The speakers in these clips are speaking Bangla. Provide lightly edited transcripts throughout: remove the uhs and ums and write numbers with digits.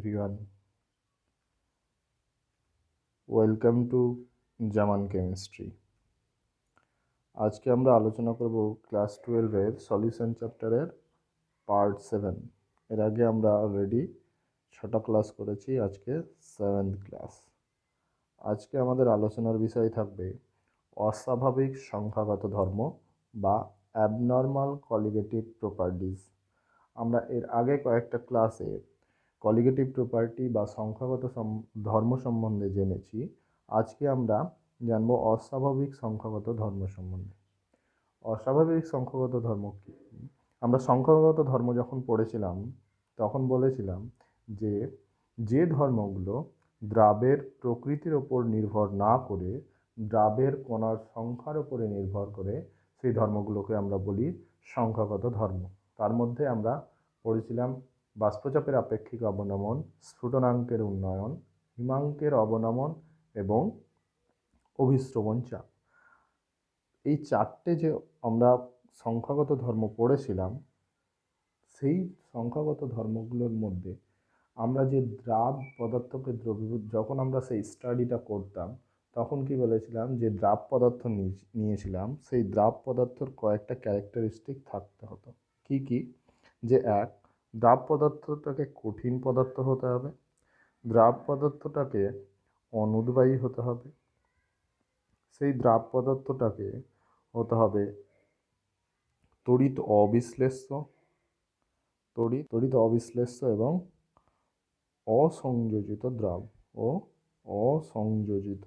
everyone. Welcome to Zaman chemistry. আজকে আমরা আলোচনা করব ক্লাস 12-এর সলিউশন চ্যাপ্টারের পার্ট 7। এর আগে আমরা অলরেডি 6টা ক্লাস করেছি, আজকে 7th ক্লাস। আজকে আমাদের আলোচনার বিষয় থাকবে অস্বাভাবিক সংখ্যাগত ধর্ম বা অ্যাবনর্মাল কলিগেটিভ প্রপার্টিজ। আমরা এর আগে কয়েকটা ক্লাসে কলিগেটিভ প্রপার্টি বা সংখ্যাগত ধর্ম সম্বন্ধে জেনেছি। আজকে আমরা জানব অস্বাভাবিক সংখ্যাগত ধর্ম সম্বন্ধে। অস্বাভাবিক সংখ্যাগত ধর্ম কী? আমরা সংখ্যাগত ধর্ম যখন পড়েছিলাম তখন বলেছিলাম যে যে ধর্মগুলো দ্রাবের প্রকৃতির ওপর নির্ভর না করে দ্রাবের কণার সংখ্যার উপরে নির্ভর করে সেই ধর্মগুলোকে আমরা বলি সংখ্যাগত ধর্ম। তার মধ্যে আমরা পড়েছিলাম বাষ্পচাপের আপেক্ষিক অবনমন, স্ফুটনাঙ্কের উন্নয়ন, হিমাঙ্কের অবনমন এবং অভিস্রবণ চাপ। এই চারটে যে আমরা সংখ্যাগত ধর্ম পড়েছিলাম, সেই সংখ্যাগত ধর্মগুলোর মধ্যে আমরা যে দ্রাব পদার্থকে দ্রবীভূত, যখন আমরা সেই স্টাডিটা করতাম তখন কি বলেছিলাম যে দ্রাব পদার্থ নিয়েছিলাম, সেই দ্রাব পদার্থর কয়েকটা ক্যারেক্টারিস্টিক থাকতে হতো। কি কি? যে এক, দ্রাব পদার্থটাকে কঠিন পদার্থ হতে হবে, দ্রাব পদার্থটাকে অনুদ্বায়ী হতে হবে, সেই দ্রাব পদার্থটাকে হতে হবে তড়িৎ অবিশ্লেষ্য, তড়িৎ অবিশ্লেষ্য এবং অসংযোজিত দ্রাব ও অসংযোজিত।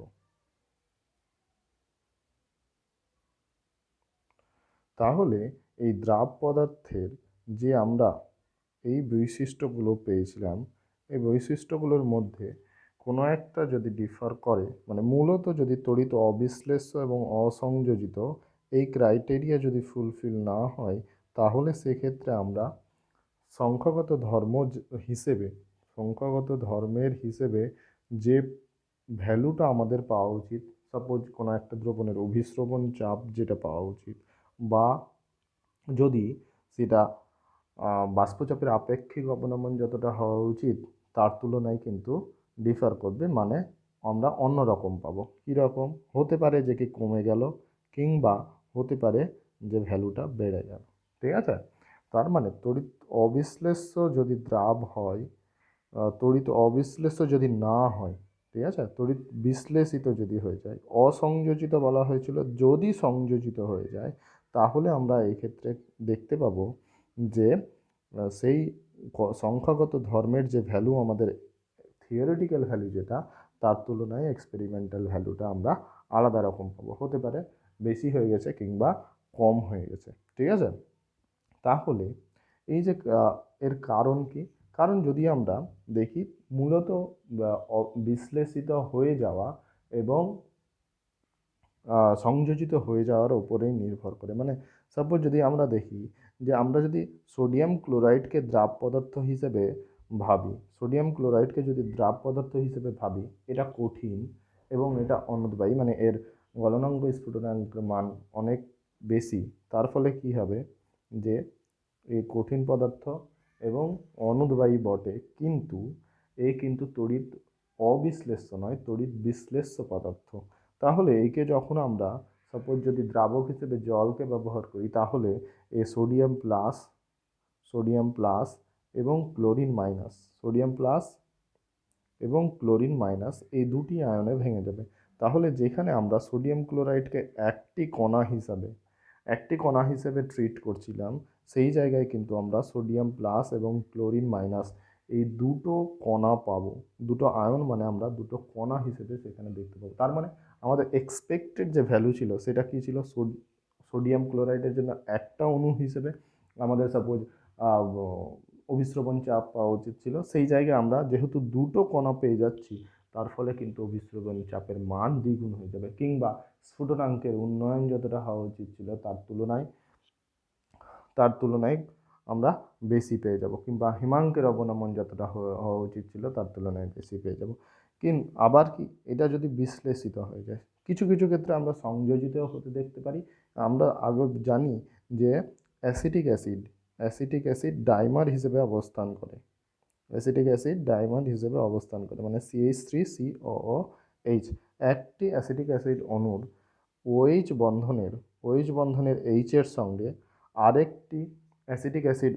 তাহলে এই দ্রাব পদার্থের যে আমরা এই বৈশিষ্ট্যগুলো পেয়েছিলাম, এই বৈশিষ্ট্যগুলোর মধ্যে কোনো একটা যদি ডিফার করে, মানে মূলত যদি তড়িৎ অবিশ্লেষ্য এবং অসংযোজিত এই ক্রাইটেরিয়া যদি ফুলফিল না হয়, তাহলে সেক্ষেত্রে আমরা সংখ্যাগত ধর্ম হিসেবে, সংখ্যাগত ধর্মের হিসেবে যে ভ্যালুটা আমাদের পাওয়া উচিত, সাপোজ কোনো একটা দ্রবণের অভিস্রবণ চাপ যেটা পাওয়া উচিত, বা যদি সেটা বাষ্পচাপের আপেক্ষিক অবনমন যতটা হওয়া উচিত তার তুলনায় কিন্তু ডিফার করবে, মানে আমরা অন্য রকম পাবো। কীরকম হতে পারে? যে কি কমে গেল, কিংবা হতে পারে যে ভ্যালুটা বেড়ে গেল। ঠিক আছে? তার মানে তড়িৎ অবিশ্লেষ্য যদি দ্রাব হয়, তড়িৎ অবিশ্লেষ্য যদি না হয়, ঠিক আছে, তড়িৎ বিশ্লেষিত যদি হয়ে যায়, অসংযোজিত বলা হয়েছিল, যদি সংযোজিত হয়ে যায় তাহলে আমরা এই ক্ষেত্রে দেখতে পাবো যে সেই সংখ্যাগত ধর্মের যে ভ্যালু আমাদের থিওরিটিক্যাল ভ্যালু যেটা, তার তুলনায় এক্সপেরিমেন্টাল ভ্যালুটা আমরা আলাদা রকম পাবো। হতে পারে বেশি হয়ে গেছে কিংবা কম হয়ে গেছে। ঠিক আছে? তাহলে এই যে এর কারণ কি? কারণ যদি আমরা দেখি, মূলত বিশ্লেষিত হয়ে যাওয়া এবং সংযোজিত হয়ে যাওয়ার উপরেই নির্ভর করে। মানে সাপোজ যদি আমরা দেখি যে আমরা যদি সোডিয়াম ক্লোরাইডকে দ্রাব পদার্থ হিসেবে ভাবি, সোডিয়াম ক্লোরাইডকে যদি দ্রাব পদার্থ হিসেবে ভাবি, এটা কঠিন এবং এটা অনুদ্বায়ী, মানে এর গলনাঙ্ক স্ফুটনাঙ্কের মান অনেক বেশি। তার ফলে কি হবে যে এই কঠিন পদার্থ এবং অনুদ্বায়ী বটে, কিন্তু কিন্তু তড়িৎ অবিশ্লেষ্য নয়, তড়িৎ বিশ্লেষ্য পদার্থ। তাহলে একে যখন আমরা সাপোজ যদি দ্রাবক হিসেবে জলকে ব্যবহার করি, তাহলে এই সোডিয়াম প্লাস এবং ক্লোরিন মাইনাস, সোডিয়াম প্লাস এবং ক্লোরিন মাইনাস এই দুটি আয়নে ভেঙে যাবে। তাহলে যেখানে আমরা সোডিয়াম ক্লোরাইডকে একটি কণা হিসেবে ট্রিট করছিলাম, সেই জায়গায় কিন্তু আমরা সোডিয়াম প্লাস এবং ক্লোরিন মাইনাস এই দুটো কণা পাবো। দুটো আয়ন মানে আমরা দুটো কণা হিসেবে সেখানে দেখতে পাবো। তার মানে আমাদের এক্সপেক্টেড যে ভ্যালু ছিল সেটা কি ছিল? সোডিয়াম ক্লোরাইডের জন্য একটা অণু হিসেবে আমাদের সাপোজ অভিস্রবণ চাপ পাওয়া উচিত ছিল, সেই জায়গায় আমরা যেহেতু দুটো কণা পেয়ে যাচ্ছি, তার ফলে কিন্তু অভিস্রবণ চাপের মান দ্বিগুণ হয়ে যাবে, কিংবা স্ফুটনাঙ্কের উন্নয়ন যতটা হওয়া উচিত ছিল তার তুলনায় আমরা বেশি পেয়ে যাব, কিংবা হিমাঙ্কের অবনমন যতটা হওয়া উচিত ছিল তার তুলনায় বেশি পেয়ে যাব। আবার কি, এটা যদি বিশ্লেষিত হয়ে যায়, কিছু কিছু ক্ষেত্রে আমরা সংযোজিত হতে দেখতে পারি। আমরা আগে জানি যে অ্যাসিটিক অ্যাসিড ডাইমার হিসেবে অবস্থান করে। অ্যাসিটিক অ্যাসিড ডাইমার হিসেবে অবস্থান করে, মানে CH3COOH। একটি অ্যাসিটিক অ্যাসিড অণুর OH বন্ধনের H এর সঙ্গে আরেকটি অ্যাসিটিক অ্যাসিড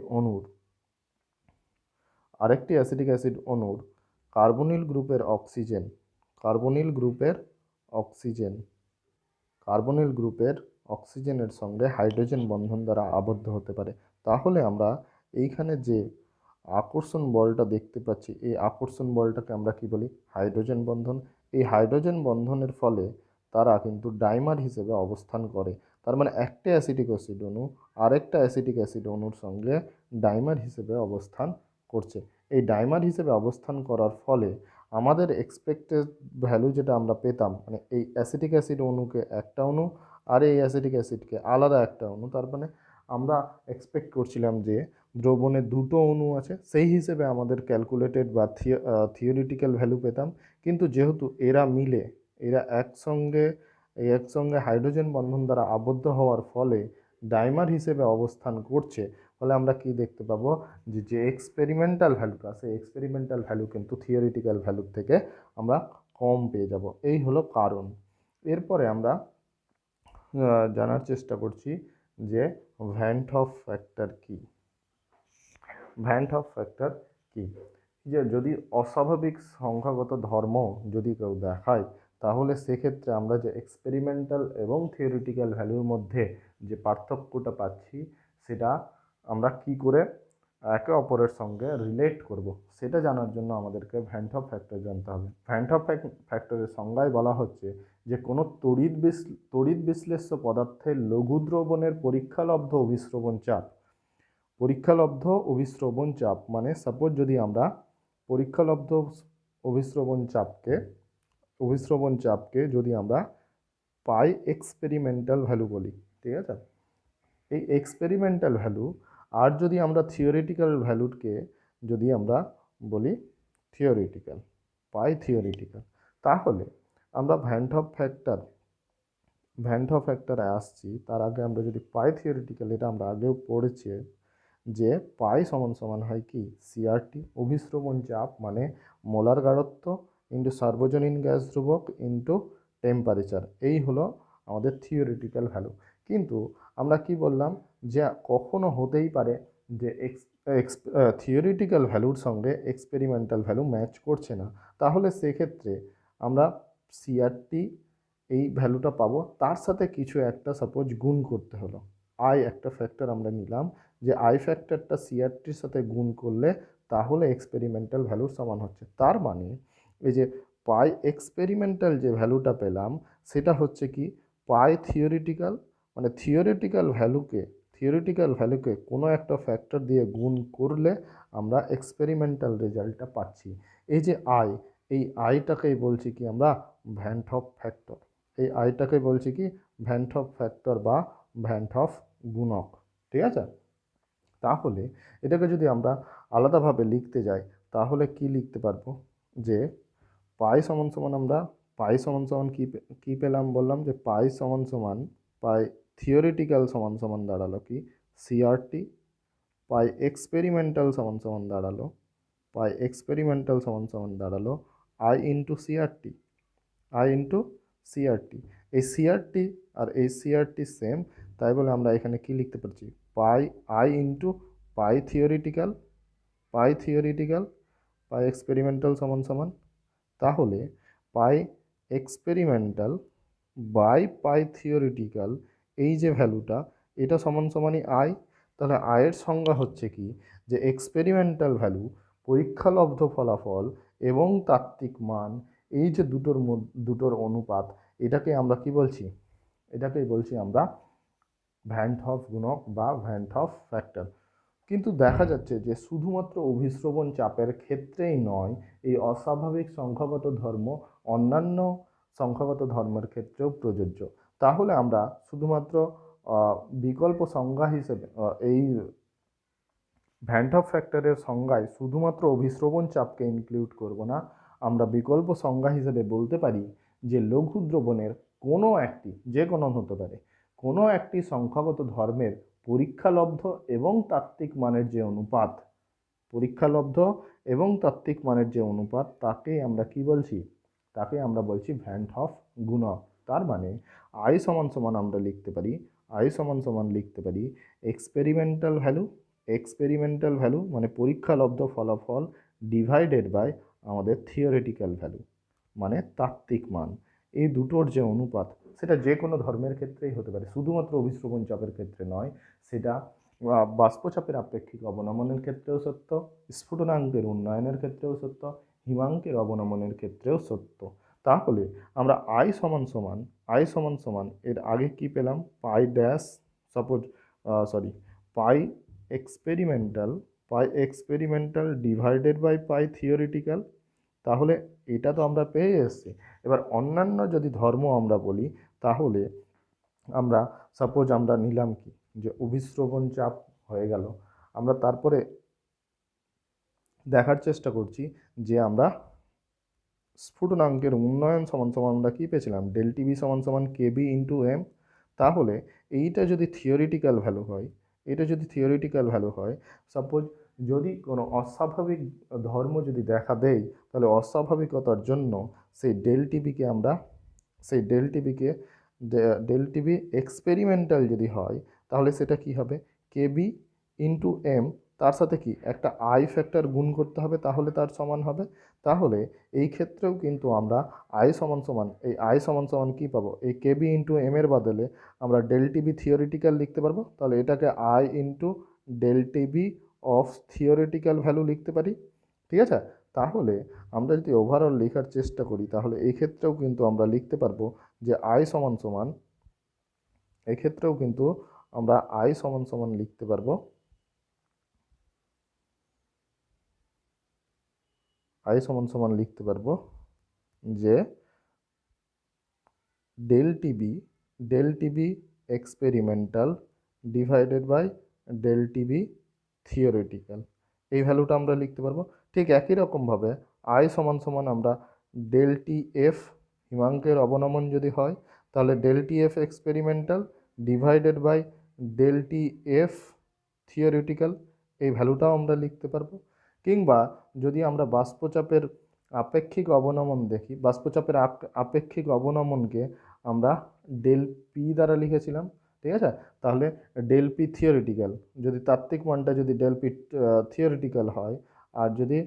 অণুর কার্বনিল গ্রুপের অক্সিজেনের সঙ্গে হাইড্রোজেন বন্ধন দ্বারা আবদ্ধ হতে পারে। তাহলে আমরা এইখানে যে আকর্ষণ বলটা দেখতে পাচ্ছি, এই আকর্ষণ বলটাকে আমরা কি বলি? হাইড্রোজেন বন্ধন। এই হাইড্রোজেন বন্ধনের ফলে তারা কিন্তু ডাইমার হিসেবে অবস্থান করে। তার মানে একটা অ্যাসিটিক অ্যাসিড অণু আরেকটা অ্যাসিটিক অ্যাসিড অণুর সঙ্গে ডাইমার হিসেবে অবস্থান করছে। এই ডাইমার হিসেবে অবস্থান করার ফলে আমাদের এক্সপেক্টেড ভ্যালু যেটা আমরা পেতাম, মানে এই অ্যাসিটিক অ্যাসিড অণুকে একটা অণু আর এই অ্যাসিটিক অ্যাসিডকে আলাদা একটা অণু, তার মানে আমরা এক্সপেক্ট করছিলাম যে দ্রবণে দুটো অণু আছে, সেই হিসেবে আমাদের ক্যালকুলেটেড বা থিওরিটিক্যাল ভ্যালু পেতাম। কিন্তু যেহেতু এরা একসঙ্গে হাইড্রোজেন বন্ধন দ্বারা আবদ্ধ হওয়ার ফলে ডাইমার হিসেবে অবস্থান করছে, ফলে আমরা কি দেখতে পাবো? যে এক্সপেরিমেন্টাল ভ্যালুটা, সেই এক্সপেরিমেন্টাল ভ্যালু কিন্তু থিওরিটিক্যাল ভ্যালুর থেকে আমরা কম পেয়ে যাব। এই হলো কারণ। এরপরে আমরা জানার চেষ্টা করছি যে ভ্যান হফ ফ্যাক্টর কি। যে যদি অস্বাভাবিক সংখ্যাগত ধর্ম যদি কেউ দেখায়, তাহলে সেক্ষেত্রে আমরা যে এক্সপেরিমেন্টাল এবং থিওরিটিক্যাল ভ্যালুর মধ্যে যে পার্থক্যটা পাচ্ছি, সেটা আমরা কি করে একে অপরের সঙ্গে রিলেট করব, সেটা জানার জন্য আমাদেরকে ভ্যান হফ ফ্যাক্টর জানতে হবে। ভ্যান হফ ফ্যাক্টরের সংজ্ঞায় বলা হচ্ছে যে কোনো তড়িৎ বিশ্লেষ্য পদার্থের লঘু দ্রবণের পরীক্ষালব্ধ অভিস্রবণ চাপ, মানে সাপোজ যদি আমরা পরীক্ষালব্ধ অভিস্রবণ চাপকে যদি আমরা পাই এক্সপেরিমেন্টাল ভ্যালু বলি, ঠিক আছে? এই এক্সপেরিমেন্টাল ভ্যালু আর যদি আমরা থিওরিটিক্যাল ভ্যালুকে যদি আমরা বলি থিওরিটিক্যাল, তাহলে আমরা ভ্যান হফ ফ্যাক্টরে আসছি। তার আগে আমরা যদি পাই থিওরিটিক্যাল, এটা আমরা আগেও পড়েছি যে পাই সমান সমান হয় কি? CRT, অভিস্রবণ চাপ মানে মোলার গাঢ়ত্ব ইন্টু সার্বজনীন গ্যাস ধ্রুবক ইন্টু টেম্পারেচার। এই হলো আমাদের থিওরিটিক্যাল ভ্যালু। কিন্তু আমরা কি বললাম যে কখনো হতেই পারে যে থিওরিটিক্যাল ভ্যালুর সঙ্গে এক্সপেরিমেন্টাল ভ্যালু ম্যাচ করছে না, তাহলে সেক্ষেত্রে আমরা CRT এই ভ্যালুটা পাবো, তার সাথে কিছু একটা সাপোজ গুণ করতে হলো। একটা ফ্যাক্টর আমরা নিলাম, যে ফ্যাক্টরটা CRTর সাথে গুণ করলে তাহলে এক্সপেরিমেন্টাল ভ্যালুর সমান হচ্ছে। তার মানে এই যে পাই এক্সপেরিমেন্টাল যে ভ্যালুটা পেলাম, সেটা হচ্ছে কি পাই থিওরিটিক্যাল, মানে থিওরিটিক্যাল ভ্যালুকে কোনো একটা ফ্যাক্টর দিয়ে গুণ করলে আমরা এক্সপেরিমেন্টাল রেজাল্টটা পাচ্ছি। এই যে এই আইটাকেই বলছি কি আমরা ভ্যান হফ ফ্যাক্টর। এই আইটাকে বলছি কি ভ্যান হফ ফ্যাক্টর বা ভ্যান হফ গুণক, ঠিক আছে? তাহলে এটাকে যদি আমরা আলাদাভাবে লিখতে যাই, তাহলে কি লিখতে পারবো? যে পাই সমান সমান কি পেলাম? বললাম যে পাই থিওরিটিক্যাল সমান সমান দাঁড়ালো কি? CRT। পাই এক্সপেরিমেন্টাল সমান সমান দাঁড়ালো আই ইন্টু সিআরটি। এই সিআরটি আর এই সিআরটি সেম, তাই বলে আমরা এখানে কি লিখতে পারছি? I into pi theoretical pi experimental সমান সমান, তাহলে পাই এক্সপেরিমেন্টাল বাই পাই থিওরিটিক্যাল, এই যে ভ্যালুটা, এটা সমান সমানই আই। তাহলে আয়ের সংজ্ঞা হচ্ছে কি? যে এক্সপেরিমেন্টাল ভ্যালু, পরীক্ষালব্ধ ফলাফল এবং তাত্ত্বিক মান, এই যে দুটোর অনুপাত, এটাকে আমরা কি বলছি? এটাকেই বলছি আমরা ভ্যান হফ গুণক বা ভ্যান হফ ফ্যাক্টর। কিন্তু দেখা যাচ্ছে যে শুধুমাত্র অভিস্রবণ চাপের ক্ষেত্রেই নয়, এই অস্বাভাবিক সংখ্যাগত ধর্ম অন্যান্য সংখ্যাগত ধর্মের ক্ষেত্রেও প্রযোজ্য। তাহলে আমরা শুধুমাত্র বিকল্প সংজ্ঞা হিসেবে এই ভ্যান হফ ফ্যাক্টরের সংজ্ঞায় শুধুমাত্র অভিস্রবণ চাপকে ইনক্লুড করব না, আমরা বিকল্প সংজ্ঞা হিসেবে বলতে পারি যে লঘু দ্রবণের কোনো একটি, যে কোনো হতে পারে, কোনো একটি সংখ্যাগত ধর্মের পরীক্ষালব্ধ এবং তাত্ত্বিক মানের যে অনুপাত, পরীক্ষালব্ধ এবং তাত্ত্বিক মানের যে অনুপাত তাকেই আমরা কি বলছি, তাকে আমরা বলছি ভ্যান হফ গুণক। তার মানে আই সমান সমান আমরা লিখতে পারি, আই সমান সমান লিখতে পারি এক্সপেরিমেন্টাল ভ্যালু, এক্সপেরিমেন্টাল ভ্যালু মানে পরীক্ষালব্ধ ফলাফল ডিভাইডেড বাই আমাদের থিওরিটিক্যাল ভ্যালু মানে তাত্ত্বিক মান। এই দুটোর যে অনুপাত সেটা যে কোনো ধর্মের ক্ষেত্রেই হতে পারে, শুধুমাত্র অভিশ্রবণ চাপের ক্ষেত্রে নয়, সেটা বাষ্পচাপের আপেক্ষিক অবনমনের ক্ষেত্রেও সত্য, স্ফুটনাঙ্কের উন্নয়নের ক্ষেত্রেও সত্য, হিমাঙ্কের অবনমনের ক্ষেত্রেও সত্য। তাহলে আমরা আই সমান সমান, আই সমান সমান এর আগে কি পেলাম, pi dash suppose sorry pi experimental, pi experimental divided by pi theoretical. তাহলে এটা তো আমরা পেয়ে এসেছি। এবার অন্যান্য যদি ধর্ম আমরা বলি, তাহলে আমরা সাপোজ আমরা নিলাম কি, যে অভিশ্রবণ চাপ হয়ে গেল, আমরা তারপরে দেখার চেষ্টা করছি যে আমরা স্ফুটনাঙ্কের উন্নয়ন সমান সমান আমরা কী পেয়েছিলাম, ডেল টিভি সমান সমান কেবি ইন্টু এম। তাহলে এইটা যদি থিওরিটিক্যাল ভ্যালু হয়, এটা যদি থিওরিটিক্যাল ভ্যালু হয়, সাপোজ যদি কোনো অস্বাভাবিক ধর্ম যদি দেখা দেয়, তাহলে অস্বাভাবিকতার জন্য সেই ডেল টিভিকে আমরা, সেই ডেল টিভিকে, ডেল টিভি এক্সপেরিমেন্টাল যদি হয় তাহলে সেটা কি হবে, কেবি ইন্টু এম, তার সাথে কি একটা আই ফ্যাক্টর গুণ করতে হবে, তাহলে তার সমান হবে। তাহলে এই ক্ষেত্রেও কিন্তু আমরা আই সমান সমান, এই আই সমান সমান কী পাবো, এই কেবি ইন্টু এম এর বদলে আমরা ডেল টিবি থিওরিটিক্যাল লিখতে পারবো। তাহলে এটাকে i into del TB of theoretical value লিখতে পারি। ঠিক আছে, তাহলে আমরা যদি ওভারঅল লেখার চেষ্টা করি তাহলে এই ক্ষেত্রেও কিন্তু আমরা লিখতে পারবো যে আই সমান সমান, এক্ষেত্রেও কিন্তু আমরা আই সমান সমান লিখতে পারবো, আই সমান সমান লিখতে পারবো যে del TB experimental divided by del TB theoretical, এই ভ্যালুটা আমরা লিখতে পারবো। ঠিক একই রকমভাবে আই সমান সমান আমরা ডেল টি এফ হিমাঙ্কের অবনমন যদি হয়, তাহলে del T F experimental divided by del T F theoretical, এই ভ্যালুটাও আমরা লিখতে পারবো। কিংবা যদি আমরা বাষ্পচাপের আপেক্ষিক অবনমন দেখি, বাষ্পচাপের আপেক্ষিক অবনমনকে আমরা ডেল পি দ্বারা লিখেছিলাম। ঠিক আছে, তাহলে ডেল পি থিওরিটিক্যাল, যদি তাত্ত্বিক মানটা যদি ডেল পি থিওরিটিক্যাল হয়, আর যদি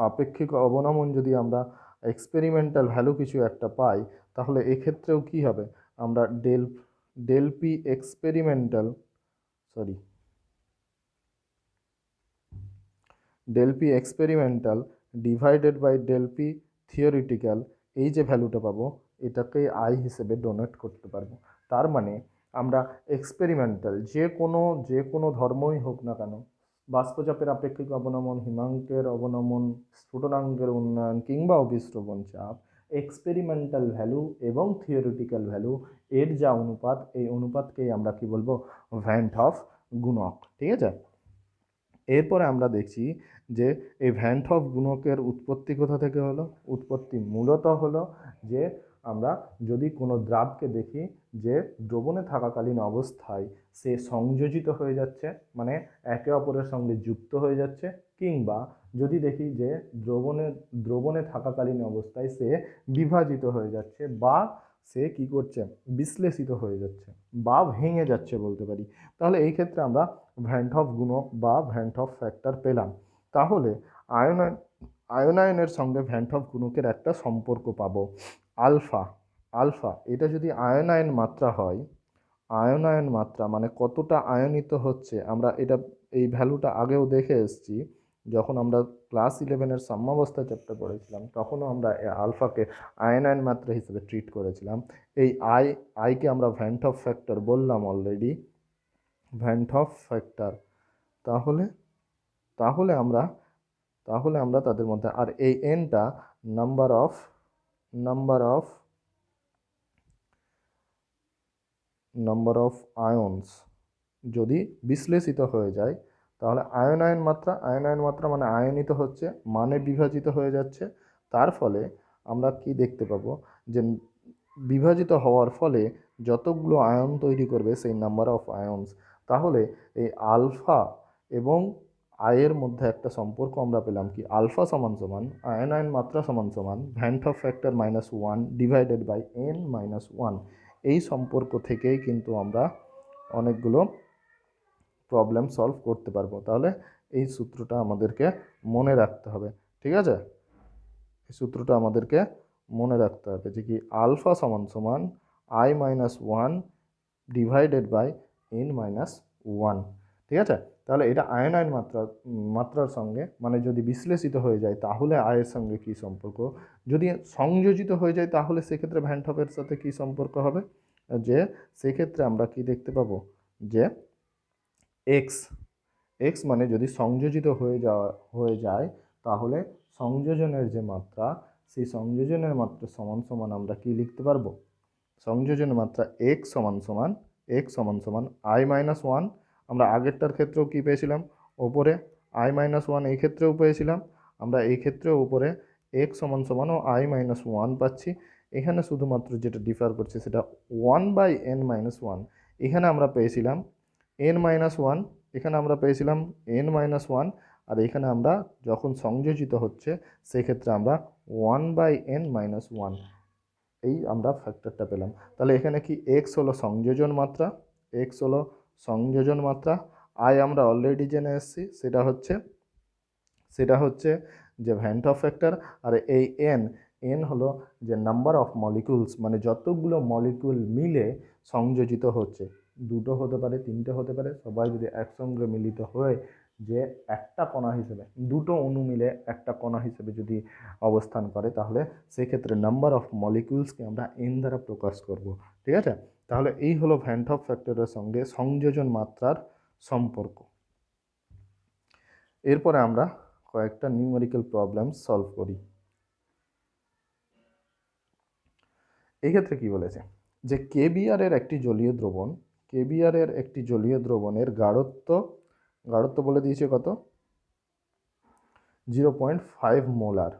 আপেক্ষিক অবনমন যদি আমরা এক্সপেরিমেন্টাল ভ্যালু কিছু একটা পাই, তাহলে এক্ষেত্রেও কি হবে, আমরা del P experimental, sorry del P experimental divided by del P theoretical, এই যে ভ্যালুটা পাবো এটাকে আই হিসেবে ডোনেট করতে পারবো। তার মানে আমরা এক্সপেরিমেন্টাল যে কোনো ধর্মই হোক না কেন, বাষ্পচাপের আপেক্ষিক অবনমন, হিমাঙ্কের অবনমন, স্ফুটনাঙ্কের উন্নয়ন কিংবা অভিস্রবণ চাপ, এক্সপেরিমেন্টাল ভ্যালু এবং থিওরিটিক্যাল ভ্যালু এর যা অনুপাত, এই অনুপাতকেই আমরা কি বলবো, ভ্যান হফ গুণক। ঠিক আছে, এরপরে আমরা দেখছি যে এই ভ্যান হফ গুণকের উৎপত্তি কোথা থেকে হলো। উৎপত্তি মূলত হলো যে আমরা যদি কোনো দ্রাবকে দেখি যে দ্রবণে থাকাকালীন অবস্থায় সে সংযোজিত হয়ে যাচ্ছে, মানে একে অপরের সঙ্গে যুক্ত হয়ে যাচ্ছে, কিংবা যদি দেখি যে দ্রবণে থাকাকালীন অবস্থায় সে বিভাজিত হয়ে যাচ্ছে, বা সে কি করছে, বিশ্লেষিত হয়ে যাচ্ছে বা ভেঙে যাচ্ছে বলতে পারি, তাহলে এই ক্ষেত্রে আমরা ভ্যান হফ গুণক বা ভ্যান হফ ফ্যাক্টর পেলাম। তাহলে আয়নায়নের সঙ্গে ভ্যান হফ গুণকের একটা সম্পর্ক পাবো, আলফা। আলফা এটা যদি আয়নায়ন মাত্রা হয়, আয়নায়ন মাত্রা মানে কতটা আয়নিত হচ্ছে, আমরা এটা এই ভ্যালুটা আগেও দেখে এসেছি, যখন আমরা ক্লাস 11-এর সাম্যাবস্থা চ্যাপ্টার পড়েছিলাম তখনও আমরা আলফাকে আয়নায়ন মাত্রা হিসেবে ট্রিট করেছিলাম। এই আইকে আমরা ভ্যান হফ ফ্যাক্টর বললাম অলরেডি, ভ্যান হফ ফ্যাক্টর। তাহলে তাহলে আমরা তাহলে আমরা তাদের মধ্যে, আর এই এনটা number of number of ions যদি বিশ্লেষিত হয়ে যায়, তাহলে আয়নায়ন মাত্রা মানে আয়নিত হচ্ছে মানে বিভাজিত হয়ে যাচ্ছে। তার ফলে আমরা কি দেখতে পাবো, যে বিভাজিত হওয়ার ফলে যতগুলো আয়ন তৈরি করবে সেই নাম্বার অফ আয়নস। তাহলে এই আলফা এবং আয়ের মধ্যে একটা সম্পর্ক আমরা পেলাম কি আলফা সমান সমান আয়ন মাত্রা সমান সমান van't of factor -1 divided by n-1। এই সম্পর্ক থেকেই কিন্তু আমরা অনেকগুলো প্রবলেম সলভ করতে পারবো। তাহলে এই সূত্রটা আমাদেরকে মনে রাখতে হবে, ঠিক আছে? এই সূত্রটা আমাদেরকে মনে রাখতে হবে যে কি আলফা সমান সমান i-1 ডিভাইডেড বাই n-1, ঠিক আছে? তাহলে এটা আয়ন মাত্রার সঙ্গে মানে যদি বিশ্লেষিত হয়ে যায় তাহলে আয়ের সঙ্গে কি সম্পর্ক, যদি সংযোজিত হয়ে যায় তাহলে সেক্ষেত্রে ভ্যান টপের সাথে কি সম্পর্ক হবে, যে সেক্ষেত্রে আমরা কি দেখতে পাবো যে এক্স মানে যদি সংযোজিত হয়ে যায় তাহলে সংযোজনের যে মাত্রা সেই সংযোজনের মাত্রা সমান সমান আমরা কি লিখতে পারবো, সংযোজনের মাত্রা x সমান সমান i-1। আমরা আগেরটার ক্ষেত্রেও কি পেয়েছিলাম ওপরে i-1, এই ক্ষেত্রেও পেয়েছিলাম আমরা, এই ক্ষেত্রেও উপরে x সমান সমান ও i-1 পাচ্ছি। এখানে শুধুমাত্র যেটা ডিফার করছে সেটা 1/n-1। এখানে আমরা পেয়েছিলাম n-1, এখানে আমরা পেয়েছিলাম n-1, আর এখানে আমরা যখন সংযোজিত হচ্ছে সেক্ষেত্রে আমরা 1/n-1 এই আমরা ফ্যাক্টরটা পেলাম। তাহলে এখানে কি এক্স হলো সংযোজন মাত্রা, এক্স হলো সংযোজন মাত্রা, আই আমরা অলরেডি জেনে এসেছি সেটা হচ্ছে যে ভ্যান্ট অফ ফ্যাক্টর, আর এই এন হলো যে নাম্বার অফ মলিকুলস মানে যতগুলো মলিকুল মিলে সংযোজিত হচ্ছে, দুটো হতে পারে তিনটে হতে পারে, সবাই যদি একসঙ্গে মিলিত হয়ে যে একটা কণা হিসেবে দুটো অণু মিলে একটা কণা হিসেবে যদি অবস্থান করে তাহলে সেক্ষেত্রে নাম্বার অফ মলিকুলসকে আমরা এন দ্বারা প্রকাশ করব, ঠিক আছে? তাহলে এই হলো ভ্যান্ট অফ ফ্যাক্টরের সঙ্গে সংযোজন মাত্রার সম্পর্ক। এরপরে আমরা কয়েকটা নিউমেরিক্যাল প্রবলেম সলভ করি। এক্ষেত্রে কি বলেছে যে কেবিআর এর একটি জলীয় দ্রবণের গাঢ়ত্ব বলে দিয়েছে কত, 0.5 মোলার।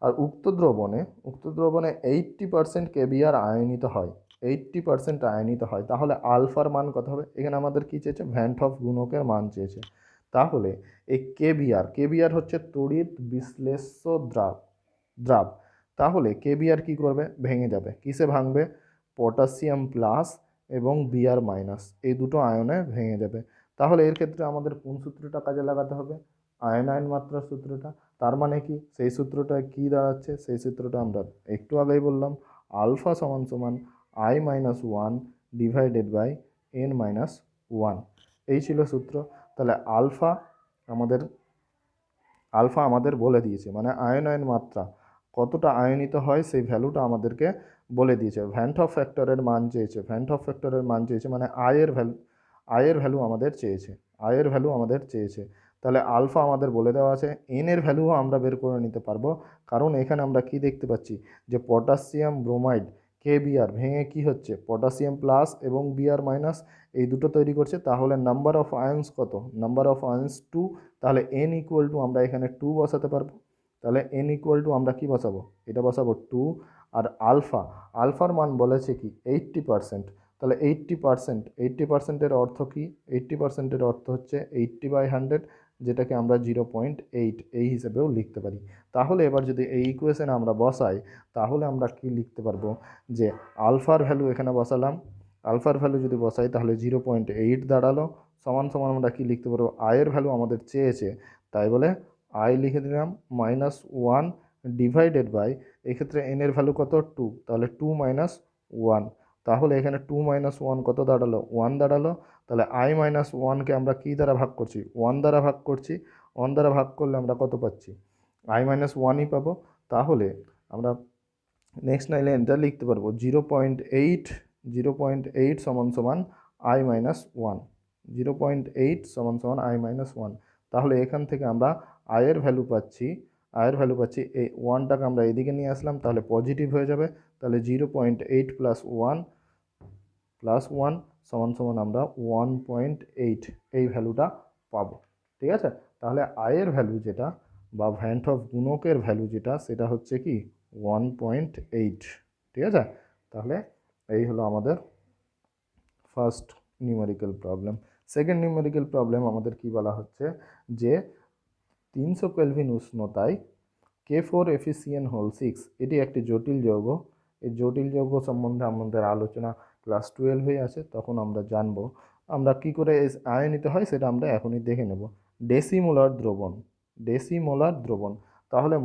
আর উক্ত দ্রবণে 80% কেবিআর আয়নিত হয়, 80% আয়নিত হয়। তাহলে আলফার মান কত হবে, এখানে আমাদের কি চেয়েছে ভ্যান্ট অফ গুণকের মান চেয়েছে। তাহলে এই কেবিআর হচ্ছে তড়িৎ বিশ্লেষ্য দ্রাব। তাহলে কেবিআর কি করবে, ভেঙে যাবে। কিসে ভাঙবে, পটাশিয়াম প্লাস এবং বিআর মাইনাস এই দুটো আয়নে ভেঙে যাবে। তাহলে এর ক্ষেত্রে আমাদের কোন সূত্রটা কাজে লাগাতে হবে, আয়ন মাত্রার সূত্রটা। তার মানে কি সেই সূত্রটা কি দাঁড়াচ্ছে, সেই সূত্রটা আমরা একটু আগেই বললাম, আলফা সমান সমান i-1 ডিভাইডেড বাই n-1, এই ছিল সূত্র। তাহলে আলফা আমাদের বলে দিয়েছে, মানে আয়ন মাত্রা কতটা আয়নিত হয় সেই ভ্যালুটা আমাদেরকে বলে দিয়েছে। ভ্যান্ট অফ ফ্যাক্টরের মান চেয়েছে মানে আয়ের ভ্যালু আমাদের চেয়েছে। তাহলে আলফা আমাদের বলে দেওয়া আছে, এন এর ভ্যালুও আমরা বের করে নিতে পারবো, কারণ এখানে আমরা কি দেখতে পাচ্ছি যে পটাশিয়াম ব্রোমাইড কেবিআর ভেঙে কি হচ্ছে, পটাশিয়াম প্লাস এবং বিআর মাইনাস এই দুটো তৈরি করছে। তাহলে নাম্বার অফ আয়ন্স কত, নাম্বার অফ আয়ন্স 2। তাহলে n ইকুয়াল টু আমরা এখানে 2 বসাতে পারবো। তাহলে n ইকুয়াল টু আমরা কি বসাবো, এটা বসাবো 2। আর আলফার মান বলেছে কি 80%। তাহলে 80%-এর অর্থ কি, 80%-এর অর্থ হচ্ছে 80/100, যেটাকে আমরা 0.8 এই হিসেবেও লিখতে পারি। তাহলে এবার যদি এই ইকুয়েশন আমরা বসাই তাহলে আমরা কি লিখতে পারবো, যে আলফার ভ্যালু এখানে বসালাম, আলফার ভ্যালু যদি বসাই তাহলে 0.8 দাঁড়ালো, সমান সমান আমরা কি লিখতে পারবো, আয়ের ভ্যালু আমাদের চেয়েছে তাই বলে আই লিখে দিলাম -1 ডিভাইডেড বাই, এক্ষেত্রে এন এর ভ্যালু কত 2, তাহলে 2 - 1। তাহলে এখানে 2 - 1 কত দাঁড়ালো, 1 দাঁড়ালো। তাহলে i-1কে আমরা কি দ্বারা ভাগ করছি, 1 দ্বারা ভাগ করছি। 1 দ্বারা ভাগ করলে আমরা কত পাচ্ছি, i-1ই পাবো। তাহলে আমরা নেক্সট লাইনটা লিখতে পারবো 0.8 সমান সমান i-1, 0.8 সমান সমান i-1। তাহলে এখান থেকে আমরা আয়ের ভ্যালু পাচ্ছি এই 1টাকে আমরা এদিকে নিয়ে আসলাম, তাহলে পজিটিভ হয়ে যাবে। তাহলে 0.8 প্লাস 1 সমান সমান আমরা 1.8 এই ভ্যালুটা পাবো, ঠিক আছে? তাহলে আয়ের ভ্যালু যেটা বা ভ্যান্ট অফ গুণকের ভ্যালু যেটা সেটা হচ্ছে কি 1.8, ঠিক আছে? তাহলে এই হলো আমাদের first numerical problem. Second numerical problem আমাদের কি বলা হচ্ছে যে 300 কেলভিন উষ্ণতায় K4FeCN6 এটি একটি জটিল যৌগ। এই জটিল যৌগ সম্বন্ধে আমাদের আলোচনা ক্লাস 12 আছে, তখন আমরা জানবো আমরা কি করে আয়নিত হয় সেটা আমরা এখনই দেখে নেব। ডেসিমোলার দ্রবণ, ডেসিমোলার দ্রবণ, তাহলে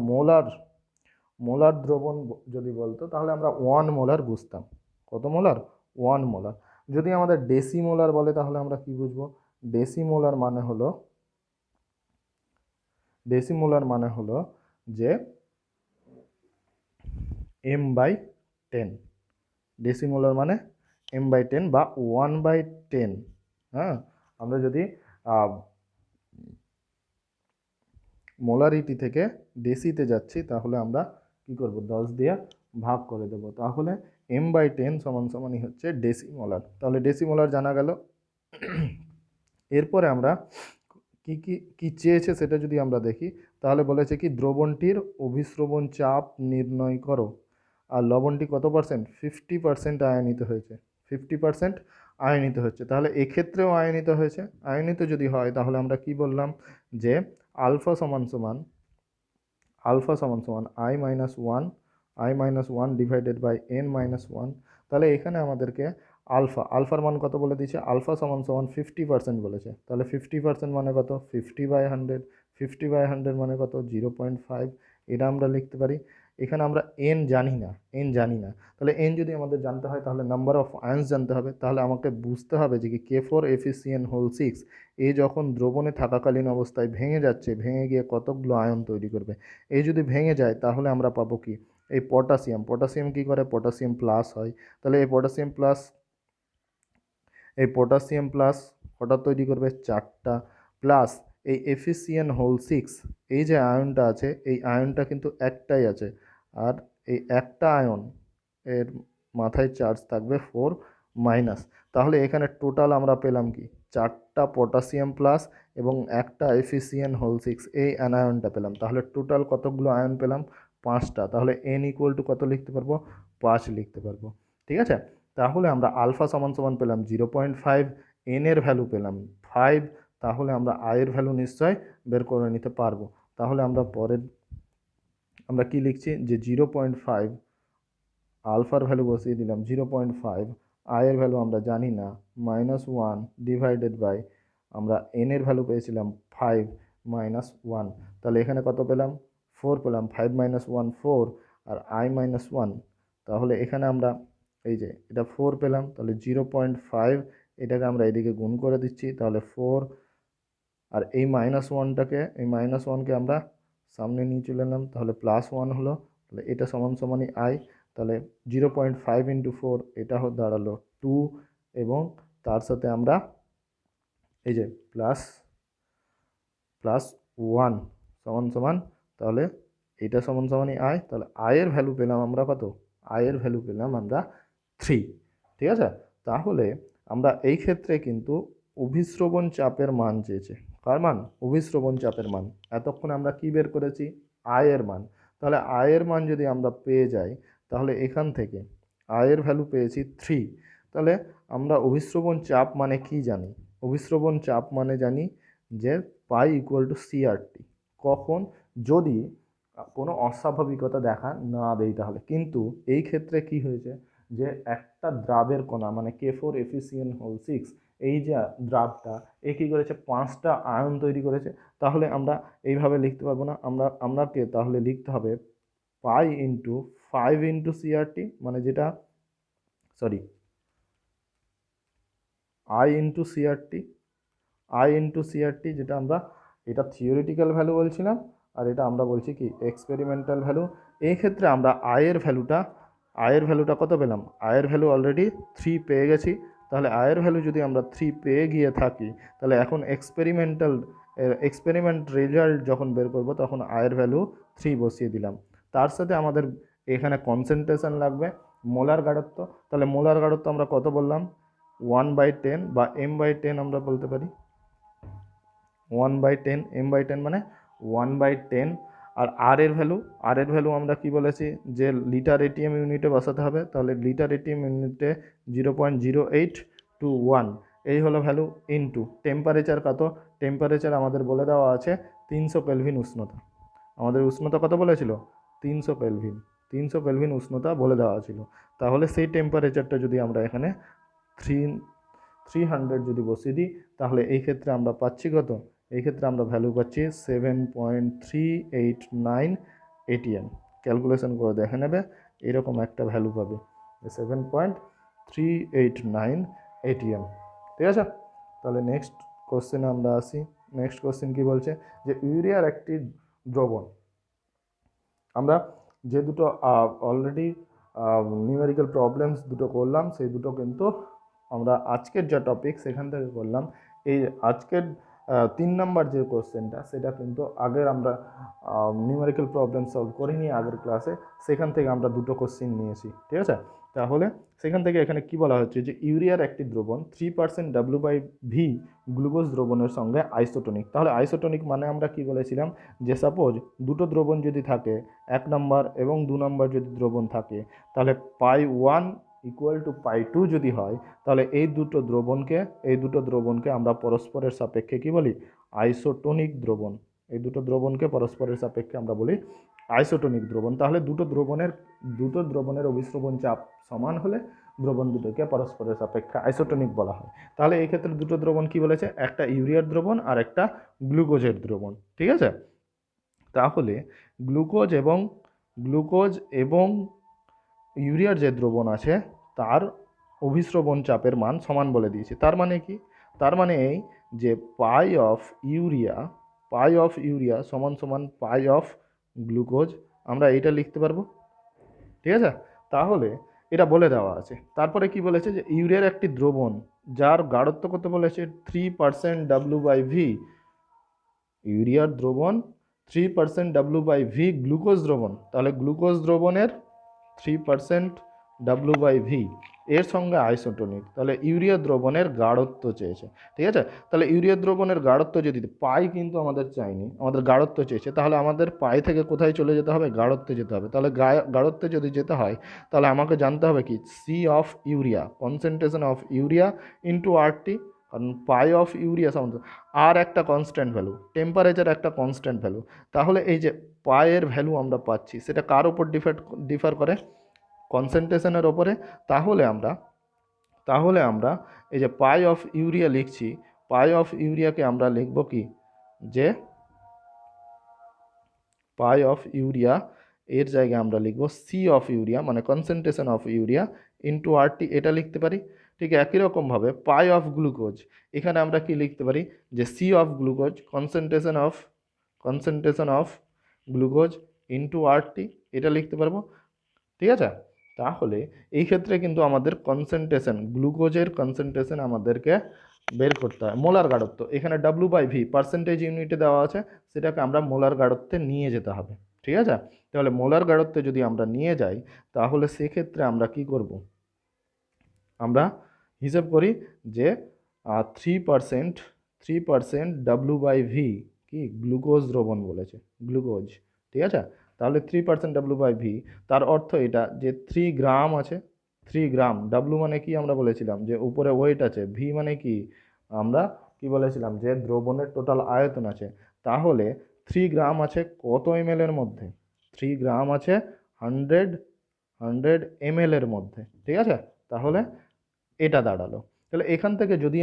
মোলার দ্রবণ যদি বলতো তাহলে আমরা 1 মোলার বুঝতাম। কত মোলার? 1 মোলার। যদি আমাদের ডেসিমোলার বলে তাহলে আমরা কি বুঝবো? ডেসিমোলার মানে হলো যে m/10। ডেসিমোলার মানে m/10 বা 1/10। হ্যাঁ, আমরা যদি মোলারিটি থেকে ডেসিতে যাচ্ছি তাহলে আমরা কি করব? 10 দিয়ে ভাগ করে দেব, তাহলে m/10 সমানই হচ্ছে ডেসিমোলার। তাহলে ডেসিমোলার জানা গেল। এরপরে আমরা কি চেয়েছে সেটা যদি আমরা দেখি তাহলে বলেছে কি দ্রবণটির অভিস্রবণ চাপ নির্ণয় করো। আর লবণটি কত পার্সেন্ট? 50% আয়নিত হয়েছে। 50% আয়নিত হচ্ছে, তাহলে এক্ষেত্রেও আয়নিত হয়েছে। আয়নিত যদি হয় তাহলে আমরা কি বললাম যে আলফা সমান সমান I-1 ডিভাইডেড বাই n-1। তাহলে এখানে আমাদেরকে আলফার মান কত বলে দিয়েছে? আলফা সমান 50% বলেছে। তাহলে 50% মানে কত? 50/100। 50/100 মানে কত? 0.5। এটা আমরা লিখতে পারি। এখানে আমরা n জানি না। তাহলে n যদি আমাদের জানতে হয় তাহলে নাম্বার অফ আয়ন্স জানতে হবে। তাহলে আমাকে বুঝতে হবে যে কি K4FeCN6 এ যখন দ্রবণে থাকাকালীন অবস্থায় ভেঙে যাচ্ছে, ভেঙে গিয়ে কতগুলো আয়ন তৈরি করবে। এই যদি ভেঙে যায় তাহলে আমরা পাবো কি? এই পটাশিয়াম কি করে? পটাশিয়াম প্লাস হয়। তাহলে এই পটাশিয়াম প্লাস কটা তৈরি করবে? 4টা। প্লাস এই FeCN6 এই যে আয়নটা আছে, এই আয়নটা কিন্তু একটাই আছে, আর এই একটা আয়ন এর মাথায় চার্জ থাকবে 4-। তাহলে এখানে টোটাল আমরা পেলাম কি? 4টা পটাশিয়াম প্লাস এবং একটা FeCN6 এই অ্যানায়নটা পেলাম। তাহলে টোটাল কতগুলো আয়ন পেলাম? 5টা। তাহলে n = কত লিখতে পারবো? 5 লিখতে পারবো। ঠিক আছে, তাহলে আমরা আলফা সমান পেলাম 0.5, n এর ভ্যালু পেলাম 5। তাহলে আমরা এর ভ্যালু নিশ্চয় বের করে নিতে পারবো। তাহলে আমরা কি লিখছি যে 0.5 আলফার ভ্যালু বসিয়ে দিলাম 0.5, এর ভ্যালু আমরা জানি না, -1 ডিভাইডেড বাই আমরা n এর ভ্যালু পেয়েছিলাম 5 -1। তাহলে এখানে কত পেলাম? 4 পেলাম। 5 - 1 4, আর I-1। তাহলে এখানে আমরা এই যে এটা 4 পেলাম, তাহলে 0.5 এটাকে আমরা এদিকে গুণ করে দিচ্ছি, তাহলে 4। আর এই -1কে আমরা সামনে নিয়ে চলে এলাম, তাহলে +1 হলো। তাহলে এটা সমানই I। তাহলে 0.5 × 4 এটা দাঁড়ালো 2, এবং তার সাথে আমরা এই যে +1 সমান তাহলে এটা সমানই I। তাহলে এর ভ্যালু পেলাম আমরা কত? এর ভ্যালু পেলাম আমরা 3। ঠিক আছে, তাহলে আমরা এই ক্ষেত্রে কিন্তু অভিস্রবণ চাপের মান চেয়েছে। কার মান? অভিস্রবণ চাপের মান। এতক্ষণে আমরা কি বের করেছি? এর মান। তাহলে এর মান যদি আমরা পেয়ে যাই তাহলে এখান থেকে এর ভ্যালু পেয়েছি 3। তাহলে আমরা অভিস্রবণ চাপ মানে কি জানি? অভিস্রবণ চাপ মানে জানি যে পাই = CRT। কখন? যদি কোনো অস্বাভাবিকতা দেখা না দেয় তাহলে। কিন্তু এই ক্ষেত্রে কি হয়েছে যে একটা দ্রাবের কণা মানে K4FeCN6 এই যে দ্রাবটা এ কী করেছে? 5টা আয়ন তৈরি করেছে। তাহলে আমরা এইভাবে লিখতে পারবো না। আমাকে তাহলে লিখতে হবে পাই × 5 × CRT, মানে যেটা I × CRT, যেটা আমরা এটা থিওরিটিক্যাল ভ্যালু বলছিলাম, আর এটা আমরা বলছি কি? Experimental value. এই ক্ষেত্রে আমরা এর ভ্যালুটা কত পেলাম? এর ভ্যালু অলরেডি 3 পেয়ে গেছি। তাহলে এর ভ্যালু যদি আমরা 3 পেয়ে গিয়ে থাকি তাহলে এখন এক্সপেরিমেন্ট রেজাল্ট যখন বের করব তখন এর ভ্যালু 3 বসিয়ে দিলাম। তার সাথে আমাদের এখানে কনসেন্ট্রেশন লাগবে, মোলার গাঢ়ত্ব। তাহলে মোলার গাঢ়ত্ব আমরা কত বললাম? 1/10 বা m/10 আমরা বলতে পারি। 1/10, m/10 মানে 1/10। আর এর ভ্যালু আমরা কি বলেছি যে লিটার এটিএম ইউনিটে বসাতে হবে। তাহলে লিটার এটিএম ইউনিটে 0.0821, এই হলো ভ্যালু ইনটু টেম্পারেচার কত, টেম্পারেচার আমাদের বলে দেওয়া আছে 300 কেলভিন উষ্ণতা, আমাদের উষ্ণতা কত বলেছিল 300 কেলভিন, 300 কেলভিন উষ্ণতা বলে দেওয়া ছিল। তাহলে সেই টেম্পারেচারটা যদি আমরা এখানে 300 যদি বসিয়ে দিই, তাহলে এই ক্ষেত্রে আমরা পাচ্ছি কত, এই ক্ষেত্রে আমরা ভ্যালু পাচ্ছি 7.389 ATM। ক্যালকুলেশন করে দেখে নেবে, এরকম একটা ভ্যালু পাবে 7.389 ATM। ঠিক আছে, তাহলে নেক্সট কোশ্চেনে আমরা আসি। নেক্সট কোশ্চেন কি বলছে যে ইউরিয়ার একটি দ্রবণ, আমরা যে দুটো অলরেডি নিউমেরিক্যাল প্রবলেমস দুটো করলাম, সেই দুটো কিন্তু আমরা আজকের যা টপিক সেখান থেকে করলাম। এই আজকের 3 নম্বর যে কোশ্চেনটা, সেটা কিন্তু আগের আমরা নিউমেরিক্যাল প্রবলেম সলভ করিনি আগের ক্লাসে, সেখান থেকে আমরা দুটো কোশ্চেন নিয়েছি। ঠিক আছে, তাহলে সেখান থেকে এখানে কি বলা হচ্ছে যে ইউরিয়ার একটি দ্রবণ 3% W/V গ্লুকোজ দ্রবণের সঙ্গে আইসোটোনিক। তাহলে আইসোটোনিক মানে আমরা কি বলেছিলাম যে সাপোজ দুটো দ্রবণ যদি থাকে, 1 নম্বর এবং 2 নম্বর যদি দ্রবণ থাকে, তাহলে π1 = π2 যদি হয়, তাহলে এই দুটো দ্রবণকে আমরা পরস্পরের সাপেক্ষে কি বলি, আইসোটোনিক দ্রবণ। এই দুটো দ্রবণকে পরস্পরের সাপেক্ষে আমরা বলি আইসোটোনিক দ্রবণ। তাহলে দুটো দ্রবণের অভিস্রবণ চাপ সমান হলে দ্রবণ দুটোকে পরস্পরের সাপেক্ষে আইসোটোনিক বলা হয়। তাহলে এই ক্ষেত্রে দুটো দ্রবণ কি বলেছে, একটা ইউরিয়ার দ্রবণ আর একটা গ্লুকোজের দ্রবণ। ঠিক আছে, তাহলে গ্লুকোজ এবং ইউরিয়ার যে দ্রবণ আছে তার অভিস্রবণ চাপের মান সমান বলে দিয়েছে। তার মানে কি, তার মানে এই যে পাই অফ ইউরিয়া সমান সমান পাই অফ গ্লুকোজ, আমরা এটা লিখতে পারবো। ঠিক আছে, তাহলে এটা বলে দেওয়া আছে। তারপরে কি বলেছে যে ইউরিয়ার একটি দ্রবণ যার গাঢ়ত্ব কত বলেছে 3% W/V, ইউরিয়ার দ্রবণ 3% W/V গ্লুকোজ দ্রবণ, তাহলে গ্লুকোজ দ্রবণের 3% W/V এর সঙ্গে আইসোটোনিক, তাহলে ইউরিয়া দ্রবণের গাঢ়ত্ব চেয়েছে। ঠিক আছে, তাহলে ইউরিয়া দ্রবণের গাঢ়ত্ব যদি পাই, কিন্তু আমাদের চাইনি, আমাদের গাঢ়ত্ব চেয়েছে, তাহলে আমাদের পাই থেকে কোথায় চলে যেতে হবে, গাঢ়ত্বে যেতে হবে। তাহলে গাঢ়ত্বে যদি যেতে হয়, তাহলে আমাকে জানতে হবে কি C of urea, concentration of urea into RT, কারণ পাই অফ ইউরিয়া সমান আর একটা কনস্ট্যান্ট ভ্যালু, টেম্পারেচার একটা কনস্ট্যান্ট ভ্যালু। তাহলে এই যে পায়ের ভ্যালু আমরা পাচ্ছি, সেটা কার উপর ডিফার করে, কনসেন্ট্রেশনের ওপরে। তাহলে আমরা এই যে পাই অফ ইউরিয়া লিখছি, পাই অফ ইউরিয়াকে আমরা লিখব কি, যে পাই অফ ইউরিয়া এর জায়গায় আমরা লিখব সি অফ ইউরিয়া, মানে concentration of urea into RT, এটা লিখতে পারি। ঠিক একই রকমভাবে পাই অফ গ্লুকোজ, এখানে আমরা কি লিখতে পারি যে C of glucose, concentration of glucose into RT, এটা লিখতে পারবো। ঠিক আছে, তাহলে এই ক্ষেত্রে কিন্তু আমাদের গ্লুকোজের কনসেন্ট্রেশন আমাদেরকে বের করতে হয়, মোলার গাঢ়ত্ব। এখানে W/V পার্সেন্টেজ ইউনিটে দেওয়া আছে, সেটাকে আমরা মোলার গাঢ়ত্বে নিয়ে যেতে হবে। ঠিক আছে, তাহলে মোলার গাঢ়ত্বে যদি আমরা নিয়ে যাই, তাহলে সেক্ষেত্রে আমরা কি করব, আমরা হিসেব করি যে 3% W/V কি গ্লুকোজ দ্রবণ বলেছে, গ্লুকোজ। ঠিক আছে, তাহলে 3% W/V, তার অর্থ এটা যে 3 গ্রাম আছে, 3 গ্রাম। W মানে কি আমরা বলেছিলাম যে উপরে ওয়েট আছে, V মানে কি আমরা কি বলেছিলাম যে দ্রবণের টোটাল আয়তন আছে। তাহলে 3 গ্রাম আছে কত ml এর মধ্যে, 3 গ্রাম আছে 100 ml এর মধ্যে। ঠিক আছে, তাহলে এটা দাঁড়ালো। তাহলে এখান থেকে যদি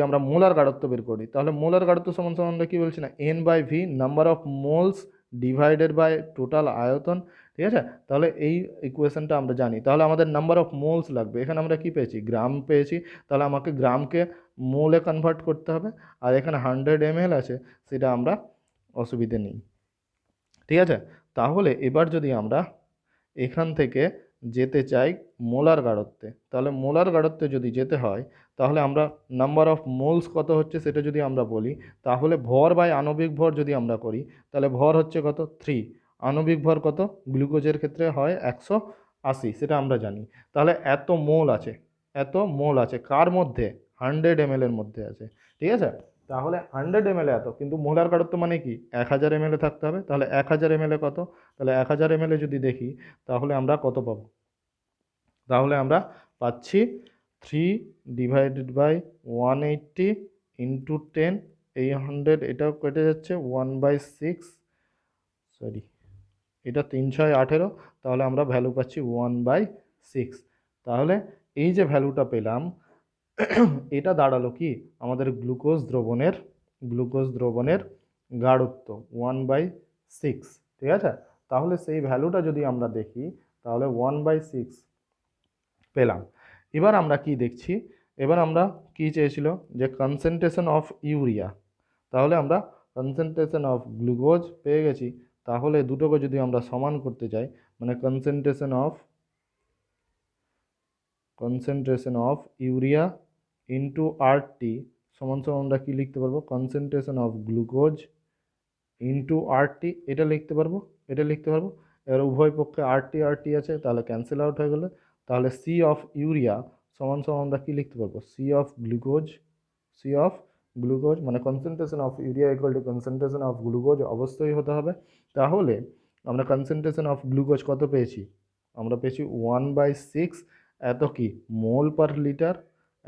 আমরা মোলার গাঢ়ত্ব বের করি, তাহলে মোলার গাঢ়ত্ব সমান সমান আমরা কি বলছি না, N/V, number of moles divided by total আয়তন। ঠিক আছে, তাহলে এই ইকুয়েশনটা আমরা জানি। তাহলে আমাদের নাম্বার অফ মোলস লাগবে, এখানে আমরা কি পেয়েছি, গ্রাম পেয়েছি, তাহলে আমাকে গ্রামকে মোলে কনভার্ট করতে হবে। আর এখানে 100 ml আছে, সেটা আমরা অসুবিধে নেই। ঠিক আছে, তাহলে এবার যদি আমরা এখান থেকে যেতে চাই মোলার গাঢ়ত্বে, তাহলে মোলার গাঢ়ত্বে যদি যেতে হয়, তাহলে আমরা নাম্বার অফ মোলস কত হচ্ছে সেটা যদি আমরা বলি, তাহলে ভর বাই আণবিক ভর যদি আমরা করি, তাহলে ভর হচ্ছে কত 3, আণবিক ভর কত, গ্লুকোজের ক্ষেত্রে হয় 180, সেটা আমরা জানি। তাহলে এত মোল আছে কার মধ্যে, 100 ml এর মধ্যে আছে। ঠিক আছে, তাহলে 100 ml এত, কিন্তু মোলার গাঢ়ত্ব মানে কি 1000 ml থাকতে হবে। তাহলে 1000 ml কত, তাহলে 1000 ml যদি দেখি, তাহলে আমরা কত পাবো, তাহলে আমরা পাচ্ছি 3 ডিভাইডেড বাই 180 ইন্টু 10, এই 100 এটাও কেটে যাচ্ছে, 1/6, সরি এটা 3×6 = 18, তাহলে আমরা ভ্যালু পাচ্ছি 1/6। তাহলে এই যে ভ্যালুটা পেলাম এটা দাঁড়ালো কি আমাদের গ্লুকোজ দ্রবণের গাঢ়ত্ব 1/6, ঠিক আছে। তাহলে সেই ভ্যালুটা যদি আমরা দেখি তাহলে 1/6 পেলাম। এবার আমরা কি দেখছি, এবার আমরা কি চেয়েছিল যে কনসেন্ট্রেশন অফ ইউরিয়া, তাহলে আমরা কনসেন্ট্রেশন অফ গ্লুকোজ পেয়ে গেছি। তাহলে দুটোকে যদি আমরা সমান করতে চাই, মানে concentration of urea into RT সমান সমান আমরা কি লিখতে পারবো, concentration of glucose into RT, এটা লিখতে পারবো, এটা লিখতে পারবো। এবার উভয় পক্ষে RT আছে, তাহলে ক্যান্সেল আউট হয়ে গেলে, তাহলে সি অফ ইউরিয়া সমান সমান আমরা কি লিখতে পারবো, সি অফ গ্লুকোজ মানে concentration of urea equal to concentration of glucose অবশ্যই হতে হবে। তাহলে আমরা কনসেন্ট্রেশন অফ গ্লুকোজ কত পেয়েছি, আমরা পেয়েছি 1/6, এত কি মোল পার লিটার,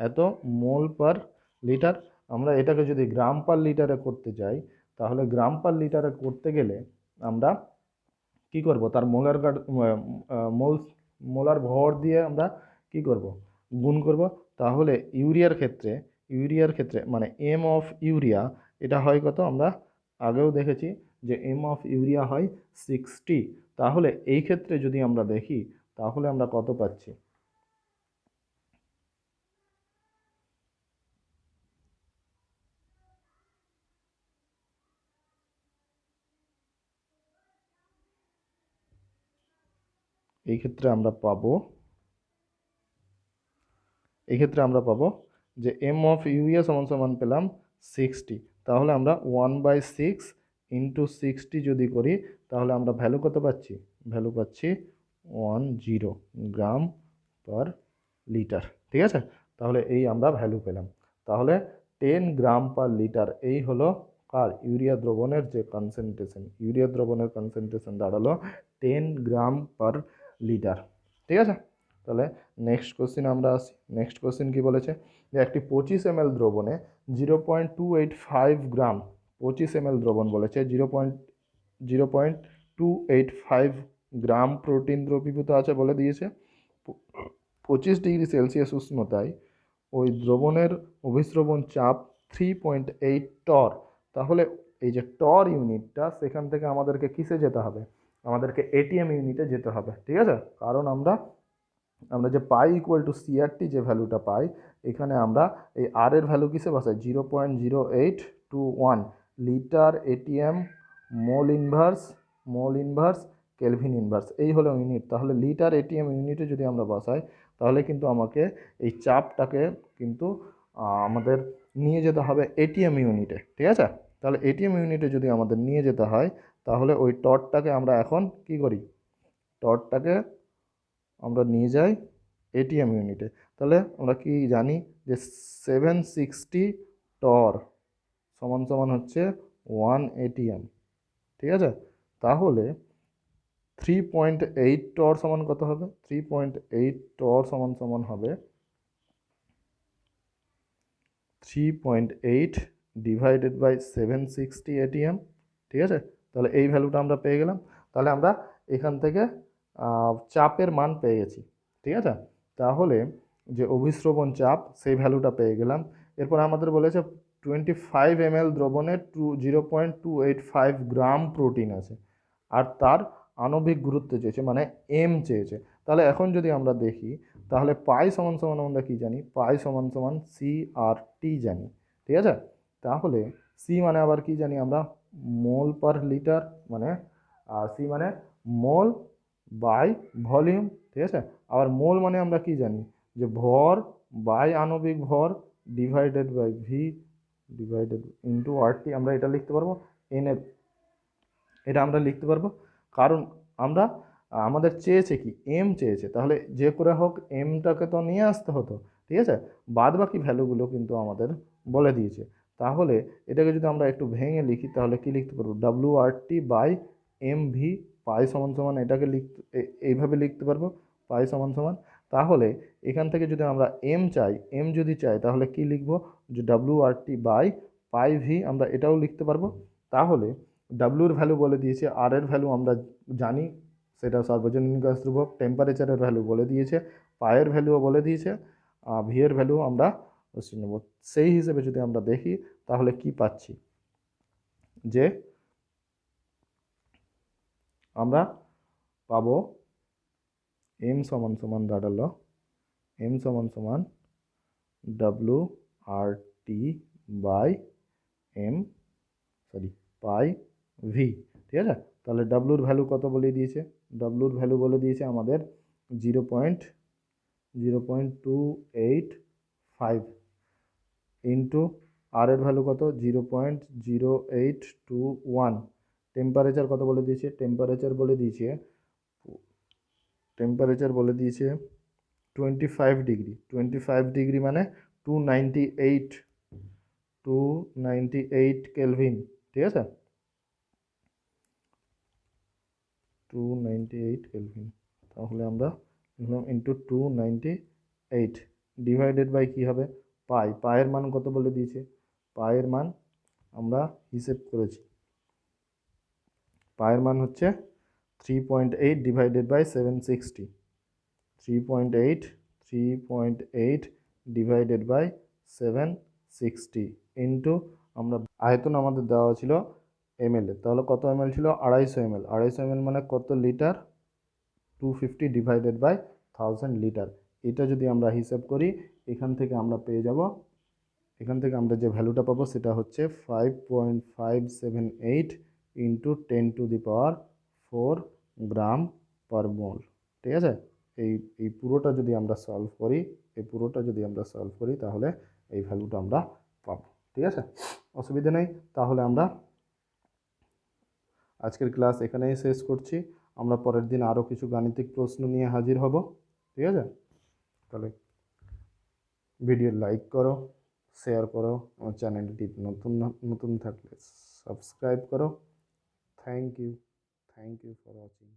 এত মোল পার লিটার। আমরা এটাকে যদি গ্রাম পার লিটারে করতে চাই, তাহলে গ্রাম পার লিটারে করতে গেলে আমরা কি করব, তার মোলার ভর দিয়ে আমরা কি করব, গুণ করব। তাহলে ইউরিয়ার ক্ষেত্রে মানে এম অফ ইউরিয়া এটা হয় কত, আমরা আগেও দেখেছি যে এম অফ ইউরিয়া হয় 60। তাহলে এই ক্ষেত্রে যদি আমরা দেখি তাহলে আমরা কত পাচ্ছি, এই ক্ষেত্রে আমরা পাবো যে এম অফ ইউরিয়া সমান সমান পেলাম 60। তাহলে আমরা 1/6 ইন্টু 60 যদি করি, তাহলে আমরা ভ্যালু কত পাচ্ছি, ভ্যালু পাচ্ছি 10 গ্রাম পার লিটার, ঠিক আছে। তাহলে এই আমরা ভ্যালু পেলাম। তাহলে 10 গ্রাম পার লিটার এই হলো কার, ইউরিয়া দ্রবণের যে কনসেন্ট্রেশন, ইউরিয়া দ্রবণের কনসেন্ট্রেশন দাঁড়ালো 10 গ্রাম পার লিটার, ঠিক আছে। তাহলে নেক্সট কোশ্চিন আমরা আসি। নেক্সট কোশ্চিন কি বলেছে, যে একটি 25 ml দ্রবণে 0.285 গ্রাম, 25 ml দ্রবণ বলেছে 0.285 গ্রাম প্রোটিন দ্রবীভূত আছে বলে দিয়েছে। 25 ডিগ্রি সেলসিয়াস উষ্ণতায় ওই দ্রবণের অভিস্রবণ চাপ 3.8 টর। তাহলে এই যে টর ইউনিটটা, সেখান থেকে আমাদেরকে কিসে যেতে হবে, আমাদেরকে এটিএম ইউনিটে যেতে হবে, ঠিক আছে। কারণ আমরা যে পাই ইকুয়াল টু সিআরটি যে ভ্যালুটা পাই, এখানে আমরা এই আর এর ভ্যালু কিসে বসাই, 0.0821 litre ATM mole inverse kelvin inverse, এই হলো ইউনিট। তাহলে লিটার এটিএম ইউনিটে যদি আমরা বসাই, তাহলে কিন্তু আমাকে এই চাপটাকে কিন্তু আমাদের নিয়ে যেতে হবে এটিএম ইউনিটে, ঠিক আছে। তাহলে এটিএম ইউনিটে যদি আমাদের নিয়ে যেতে হয়, তাহলে ওই টর্কটাকে আমরা এখন কি করি, টর্কটাকে আমরা নিয়ে যাই এটিএম ইউনিটে। তাহলে আমরা কি জানি যে 760 টর সমান সমান হচ্ছে 1 এটিএম, ঠিক আছে। তাহলে 3.8 টর সমান কত হবে, 3.8 টর সমান সমান হবে 3.8 ডিভাইডেড বাই 760 এটিএম, ঠিক আছে। তাহলে এই ভ্যালুটা আমরা পেয়ে গেলাম। তাহলে আমরা এখান থেকে চাপের মান পেয়ে গেছি, ঠিক আছে। তাহলে যে অভিস্রবণ চাপ সেই ভ্যালুটা পেয়ে গেলাম। এরপর আমাদের বলেছে 25 ml দ্রবণে 0.285 গ্রাম প্রোটিন আছে, আর তার আণবিক গুরুত্ব চেয়েছে মানে এম চেয়েছে। তাহলে এখন যদি আমরা দেখি, তাহলে পাই সমান সমান আমরা কি জানি, পাই সমান সমান সিআরটি জানি, ঠিক আছে। তাহলে সি মানে আবার কি জানি আমরা, মোল পার লিটার, মানে সি মানে মোল বাই ভলিউম, ঠিক আছে। আবার মোল মানে আমরা কি জানি, যে ভর বাই আণবিক ভর divided by V divided into RT, আমরা এটা লিখতে পারবো এন এর, এটা আমরা লিখতে পারবো। কারণ আমরা আমাদের চেয়েছে কি, এম চেয়েছে, তাহলে যে করে হোক এমটাকে তো নিয়ে আসতে হতো, ঠিক আছে। বাদ বাকি ভ্যালুগুলো কিন্তু আমাদের বলে দিয়েছে। তাহলে এটাকে যদি আমরা একটু ভেঙে লিখি, তাহলে কি লিখতে পারবো, WRT বাই এম ভি, পাই সমান সমান এটাকে এইভাবে লিখতে পারবো, পাই সমান সমান। তাহলে এখান থেকে যদি আমরা এম চাই, এম যদি চাই তাহলে কি লিখব, যে WRT বাই পাই ভি, আমরা এটাও লিখতে পারবো। তাহলে ডাব্লুর ভ্যালু বলে দিয়েছে, আর এর ভ্যালু আমরা জানি, সেটা সার্বজনীন গ্যাস ধ্রুবক, টেম্পারেচারের ভ্যালু বলে দিয়েছে, পায়ের ভ্যালুও বলে দিয়েছে, ভি এর ভ্যালু আমরা নেব। সেই হিসেবে যদি আমরা দেখি তাহলে কি পাচ্ছি, যে আমরা পাবো এম সমান সমান দাঁড়ালো, এম সমান সমান WRT by M pi V. ঠিক আছে, তাহলে ডাব্লুর ভ্যালু কত বলে দিয়েছে, ডাব্লুর ভ্যালু বলে দিয়েছে আমাদের 0.0285 ইন্টু আর এর ভ্যালু কত 0.0821। টেম্পারেচার কত বলে দিয়েছে, টেম্পারেচার বলে দিয়েছে 25 ডিগ্রি, 25 ডিগ্রি মানে 298 কেলভিন। ঠিক আছে, 298 কেলভিন। তাহলে আমরা লিখলাম ইন্টু 298 ডিভাইডেড বাই কী হবে, পায়ের মান কত বলে দিয়েছে, পায়ের মান আমরা হিসেব করেছি, পায়ের মান হচ্ছে 3.8 divided by 760, 3.8 divided by 760 into আমরা আয়তন আমাদের দেওয়া ছিল এমএল এ, তাহলে কত এমএল ছিল, 250 ml, 250 ml মানে কত লিটার, 250 ডিভাইডেড বাই 1000 লিটার। এটা যদি আমরা হিসাব করি এখান থেকে আমরা পেয়ে যাব, এখান থেকে আমরা যে ভ্যালুটা পাবো সেটা হচ্ছে 5.578 ইন্টু 10⁴ গ্রাম পার মোল। ঠিক আছে, এই পুরোটা যদি আমরা সলভ করি, তাহলে এই ভ্যালুটা আমরা পাবো। ঠিক আছে, অসুবিধা নেই। তাহলে আমরা আজকের ক্লাস এখানেই শেষ করছি। আমরা পরের দিন আরও কিছু গাণিতিক প্রশ্ন নিয়ে হাজির হব। ঠিক আছে, তাহলে ভিডিও লাইক করো, শেয়ার করো, আমার চ্যানেলটি নতুন থাকলে সাবস্ক্রাইব করো। Thank you for watching.